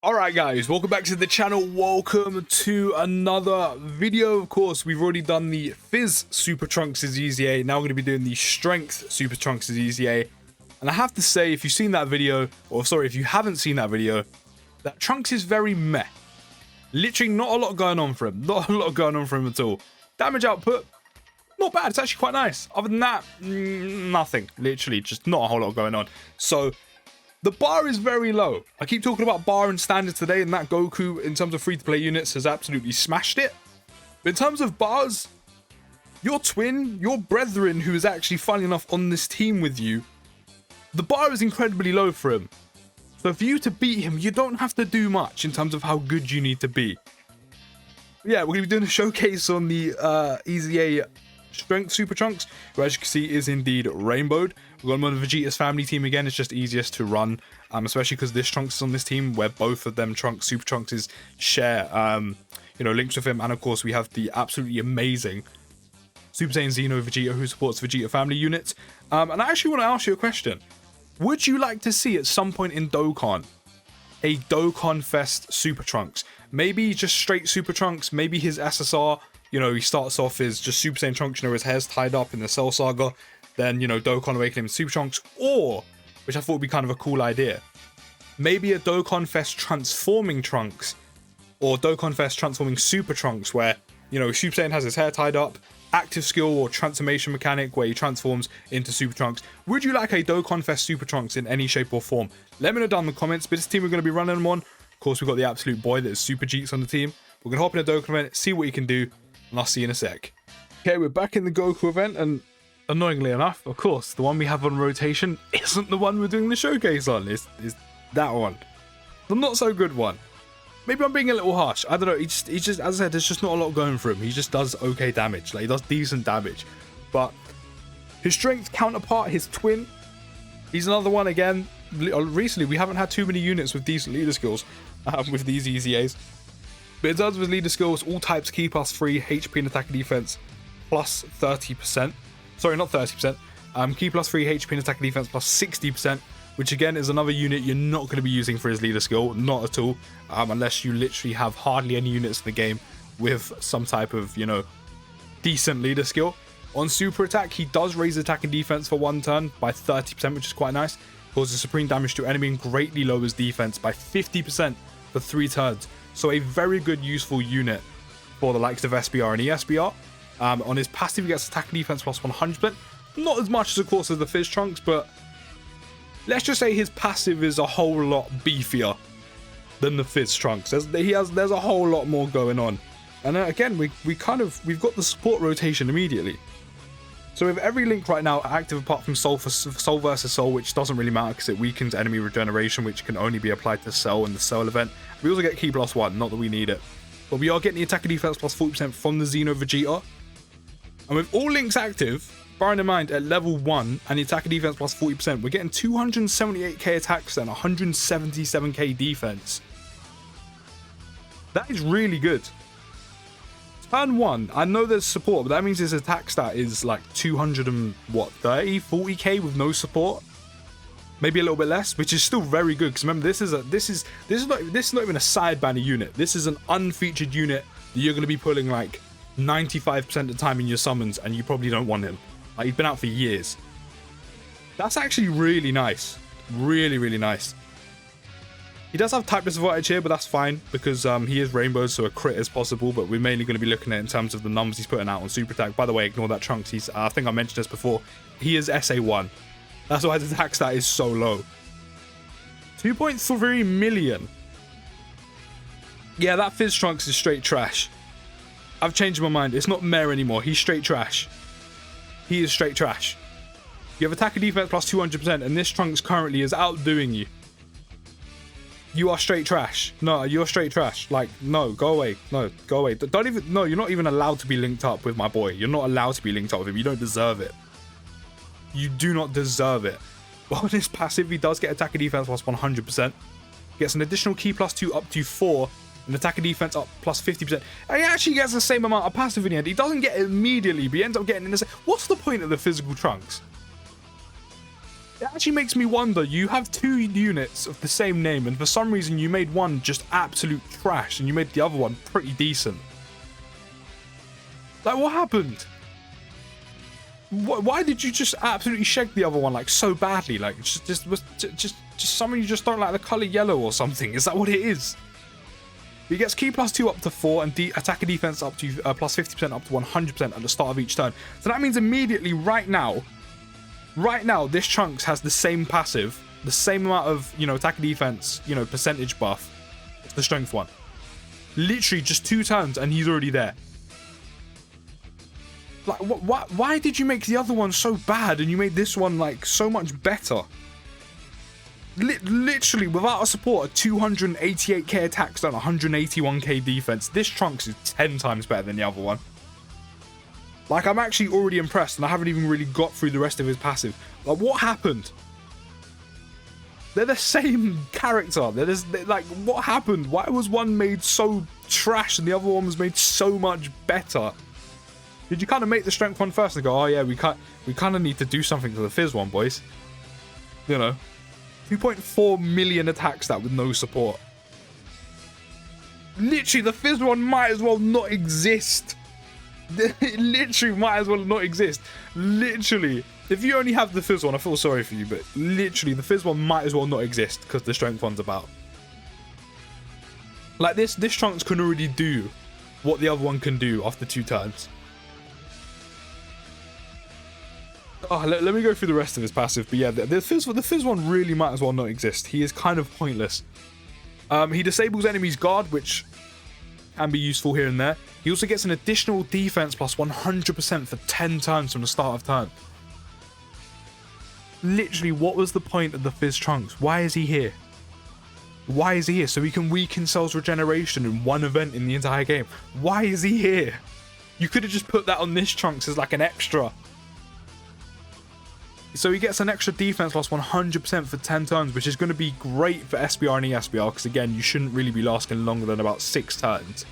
Alright guys, welcome back to the channel, welcome to another video. Of course, we've already done the Fizz Super Trunks' EZA, now we're going to be doing the Strength Super Trunks' EZA. And I have to say, if you've seen that video, or sorry, if you haven't seen that video, that Trunks is very meh. Literally not a lot going on for him, not a lot going on for him at all. Damage output, not bad, it's actually quite nice. Other than that, nothing, literally just not a whole lot going on. So, the bar is very low. I keep talking about bar and standards today, and that Goku, in terms of free-to-play units, has absolutely smashed it. But in terms of bars, your twin, your brethren, who is actually, funny enough, on this team with you, the bar is incredibly low for him. So for you to beat him, you don't have to do much in terms of how good you need to be. Yeah, we're going to be doing a showcase on the EZA Strength Super Trunks, who as you can see is indeed rainbowed. We've got him on the Vegeta's family team again. It's just easiest to run, especially because this Trunks is on this team where both of them Super Trunks share links with him. And of course we have the absolutely amazing Super Saiyan Xeno Vegeta who supports Vegeta family units. And I actually want to ask you a question. Would you like to see at some point in Dokkan a Dokkan Fest Super Trunks? Maybe just straight Super Trunks, maybe his SSR. You know, he starts off as just Super Saiyan Trunks, his hair's tied up in the Cell Saga. Then, Dokkan awaken him in Super Trunks. Or, which I thought would be kind of a cool idea, maybe a Dokkan Fest transforming Trunks. Or Dokkan Fest transforming Super Trunks, where, Super Saiyan has his hair tied up. Active skill or transformation mechanic where he transforms into Super Trunks. Would you like a Dokkan Fest Super Trunks in any shape or form? Let me know down in the comments. But this team we're going to be running them on. Of course, we've got the absolute boy that is Super Jeeks on the team. We're going to hop in a Dokkan event, see what he can do. And I'll see you in a sec. Okay, we're back in the Goku event, and annoyingly enough, of course, the one we have on rotation isn't the one we're doing the showcase on. It's that one. The not so good one. Maybe I'm being a little harsh. I don't know. He just, as I said, there's just not a lot going for him. He just does okay damage. Like, he does decent damage. But his strength counterpart, his twin, he's another one again. Recently, we haven't had too many units with decent leader skills with these EZAs. But in terms of his leader skills, all types key +3, HP and attack and defense plus 30%. Sorry, not 30%. Key +3, HP and attack and defense plus 60%, which again is another unit you're not going to be using for his leader skill, not at all, unless you literally have hardly any units in the game with some type of, decent leader skill. On super attack, he does raise attack and defense for one turn by 30%, which is quite nice. Causes supreme damage to enemy and greatly lowers defense by 50% for 3 turns. So a very good, useful unit for the likes of SBR and ESBR. On his passive, he gets attack and defense plus 100%. Not as much, as, of course, as the Fizz Trunks, but let's just say his passive is a whole lot beefier than the Fizz Trunks. There's a whole lot more going on. And again, we've got the support rotation immediately. So with every link right now active apart from Soul versus Soul, which doesn't really matter because it weakens enemy regeneration, which can only be applied to Cell in the Cell event. We also get Key +1, not that we need it. But we are getting the attack and defense plus 40% from the Xeno Vegeta. And with all links active, bearing in mind at level 1 and the attack and defense plus 40%, we're getting 278k attacks and 177k defense. That is really good. Turn 1, I know there's support, but that means his attack stat is like 40k with no support. Maybe a little bit less, which is still very good. Because remember, this is not even a side banner unit. This is an unfeatured unit that you're going to be pulling like 95% of the time in your summons, and you probably don't want him. Like, he's been out for years. That's actually really nice. Really, really nice. He does have type disadvantage here, but that's fine because he is rainbow, so a crit is possible. But we're mainly going to be looking at in terms of the numbers he's putting out on super attack. By the way, ignore that Trunks. I think I mentioned this before. He is SA1. That's why his attack stat is so low. 2.3 million. Yeah, that Fizz Trunks is straight trash. I've changed my mind. It's not meh anymore. He's straight trash. He is straight trash. You have attack and defense plus 200%, and this Trunks currently is outdoing you. You are straight trash. No, you're straight trash. Like, no, go away. No, go away. No, you're not even allowed to be linked up with my boy. You're not allowed to be linked up with him. You don't deserve it. You do not deserve it. But on his passive, he does get attack and defense plus 100%. Gets an additional key +2 up to 4. And attack and defense up plus 50%. And he actually gets the same amount of passive in the end. He doesn't get it immediately, but he ends up getting in the same. What's the point of the physical Trunks? It actually makes me wonder, you have two units of the same name, and for some reason you made one just absolute trash, and you made the other one pretty decent. Like, what happened? Why did you just absolutely shag the other one, like, so badly? Like, just something, you just don't like the color yellow or something? Is that what it is? He gets Ki +2 up to 4 and attack and defense up to plus 50% up to 100% at the start of each turn. So that means immediately right now, this Trunks has the same passive, the same amount of, you know, attack and defense, you know, percentage buff. It's the strength one. Literally just 2 turns and he's already there. Like, why did you make the other one so bad and you made this one, like, so much better? Literally, without a support, a 288k attack stun, 181k defense. This Trunks is 10 times better than the other one. Like, I'm actually already impressed, and I haven't even really got through the rest of his passive. Like, what happened? They're the same character. Like, what happened? Why was one made so trash and the other one was made so much better? Did you kind of make the strength one first and go, oh yeah, we kind of need to do something to the Fizz one, boys? You know. 2.4 million attacks that with no support. Literally, the Fizz one might as well not exist. It literally might as well not exist. Literally. If you only have the Fizz one, I feel sorry for you, but literally, the Fizz one might as well not exist because the strength one's about. Like, this Trunks can already do what the other one can do after 2 turns. Oh, let me go through the rest of his passive. But yeah, the Fizz one really might as well not exist. He is kind of pointless. He disables enemies' guard, which can be useful here and there. He also gets an additional defense plus 100% for 10 turns from the start of turn. Literally, what was the point of the Fizz Trunks? Why is he here? Why is he here? So he can weaken Cell's regeneration in one event in the entire game. Why is he here? You could have just put that on this Trunks as like an extra. So he gets an extra defense plus 100% for 10 turns, which is going to be great for SBR and ESBR, because again, you shouldn't really be lasting longer than about 6 turns.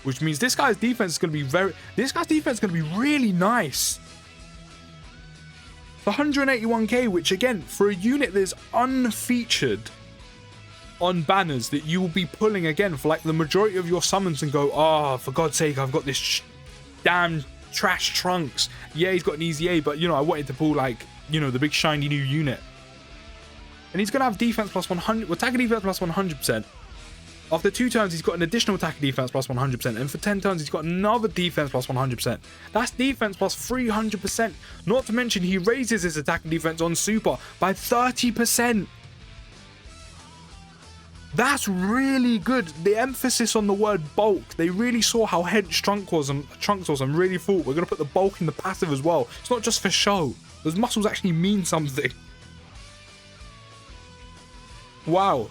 Which means this guy's defense is going to be really nice. For 181k, which again, for a unit that is unfeatured on banners that you will be pulling again for like the majority of your summons and go, oh, for God's sake, I've got this damn trash Trunks. Yeah, he's got an EZA, but you know, I wanted to pull like, you know, the big shiny new unit. And he's gonna have defense plus 100, attack and defense plus 100%. After 2 turns, he's got an additional attack and defense plus 100%, and for 10 turns, he's got another defense plus 100%. That's defense plus 300%. Not to mention, he raises his attack and defense on super by 30%. That's really good. The emphasis on the word bulk. They really saw how hench Trunks was and really thought, we're going to put the bulk in the passive as well. It's not just for show. Those muscles actually mean something. Wow.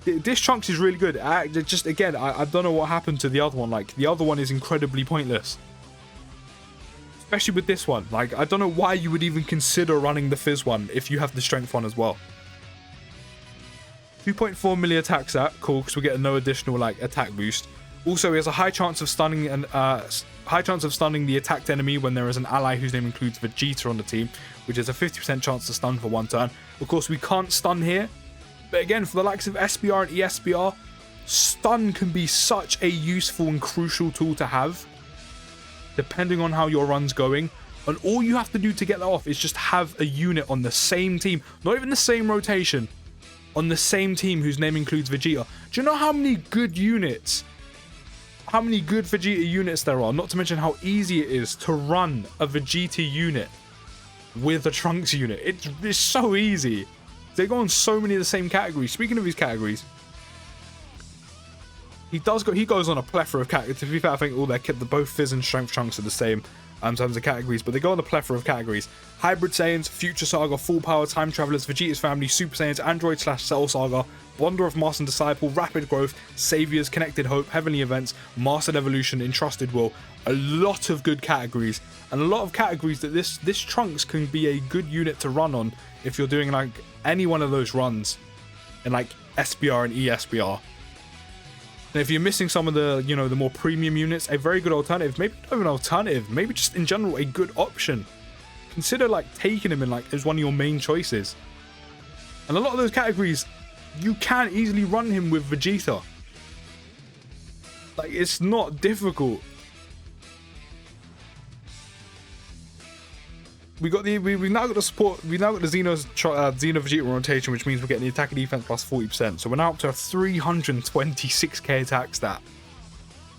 This Trunks is really good. I don't know what happened to the other one. Like, the other one is incredibly pointless. Especially with this one. Like, I don't know why you would even consider running the Fizz one if you have the strength one as well. 2.4 million attack stat, cool, because we get no additional like attack boost. Also, he has a high chance of stunning the attacked enemy when there is an ally whose name includes Vegeta on the team, which is a 50% chance to stun for 1 turn. Of course, we can't stun here, but again, for the likes of SBR and ESBR, stun can be such a useful and crucial tool to have, depending on how your run's going. And all you have to do to get that off is just have a unit on the same team, not even the same rotation, on the same team whose name includes Vegeta. Do you know how many good units, how many good Vegeta units there are? Not to mention how easy it is to run a Vegeta unit with a Trunks unit. It's so easy. They go on so many of the same categories. Speaking of these categories, he goes on a plethora of categories. To be fair, I think all both Fizz and Strength Trunks are the same in terms of categories, but they go on a plethora of categories. Hybrid Saiyans, Future Saga, Full Power, Time Travelers, Vegeta's Family, Super Saiyans, Android/Cell Saga, Wonder of Master and Disciple, Rapid Growth, Saviors, Connected Hope, Heavenly Events, Mastered Evolution, Entrusted Will. A lot of good categories, and a lot of categories that this Trunks can be a good unit to run on if you're doing like any one of those runs in like SBR and ESBR. And if you're missing some of the, you know, the more premium units, a very good alternative, maybe not even an alternative, maybe just in general a good option consider like taking him in like as one of your main choices. And a lot of those categories, you can easily run him with Vegeta. Like, it's not difficult. We've now got the support. We've now got the Xeno Vegeta rotation, which means we're getting the attack and defense plus 40%. So we're now up to a 326k attack stat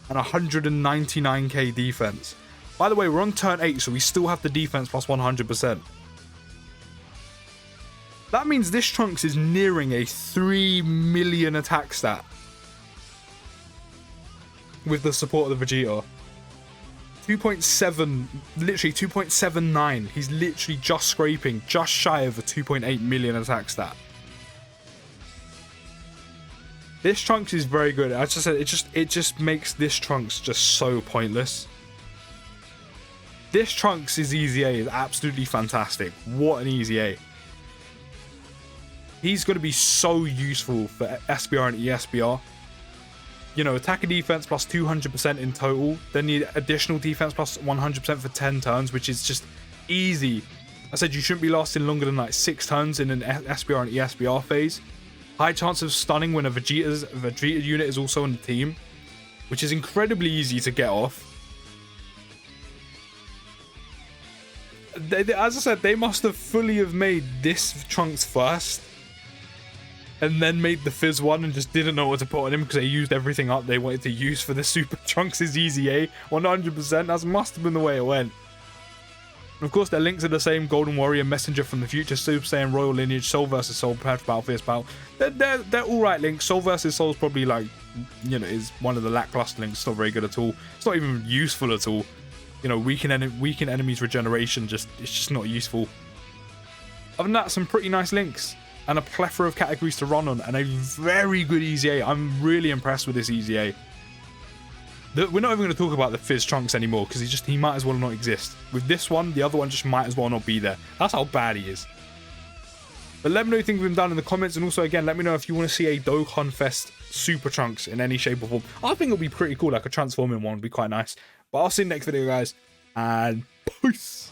and 199k defense. By the way, we're on turn 8, so we still have the defense plus 100%. That means this Trunks is nearing a 3 million attack stat with the support of the Vegeta. 2.7, literally 2.79. He's literally just scraping, just shy of a 2.8 million attack stat. This Trunks is very good. As I said, it just makes this Trunks just so pointless. This Trunks' EZA is absolutely fantastic. What an EZA. He's going to be so useful for SBR and ESBR. You know, attack and defense plus 200% in total. Then the additional defense plus 100% for 10 turns, which is just easy. I said you shouldn't be lasting longer than like 6 turns in an SBR and ESBR phase. High chance of stunning when a Vegeta unit is also on the team, which is incredibly easy to get off. As I said, they must have fully have made this Trunks first and then made the Fizz one and just didn't know what to put on him because they used everything up they wanted to use for the Super Trunks' EZA 100%. That must have been the way it went. And of course, their links are the same: Golden Warrior, Messenger from the Future, Super Saiyan, Royal Lineage, Soul vs. Soul, prepared for battle, fierce battle. They're alright links. Soul vs. Soul is probably like, you know, is one of the lackluster links. It's not very good at all. It's not even useful at all. You know, weaken enemies regeneration, it's just not useful. Other than that, some pretty nice links and a plethora of categories to run on and a very good EZA. I'm really impressed with this EZA. We're not even going to talk about the Fizz Trunks anymore because he might as well not exist. With this one, the other one just might as well not be there. That's how bad he is. But let me know what you think of him down in the comments, and also again, let me know if you want to see a Dokkan Fest Super Trunks in any shape or form. I think it'll be pretty cool, like a transforming one would be quite nice. But I'll see you in the next video, guys, and peace.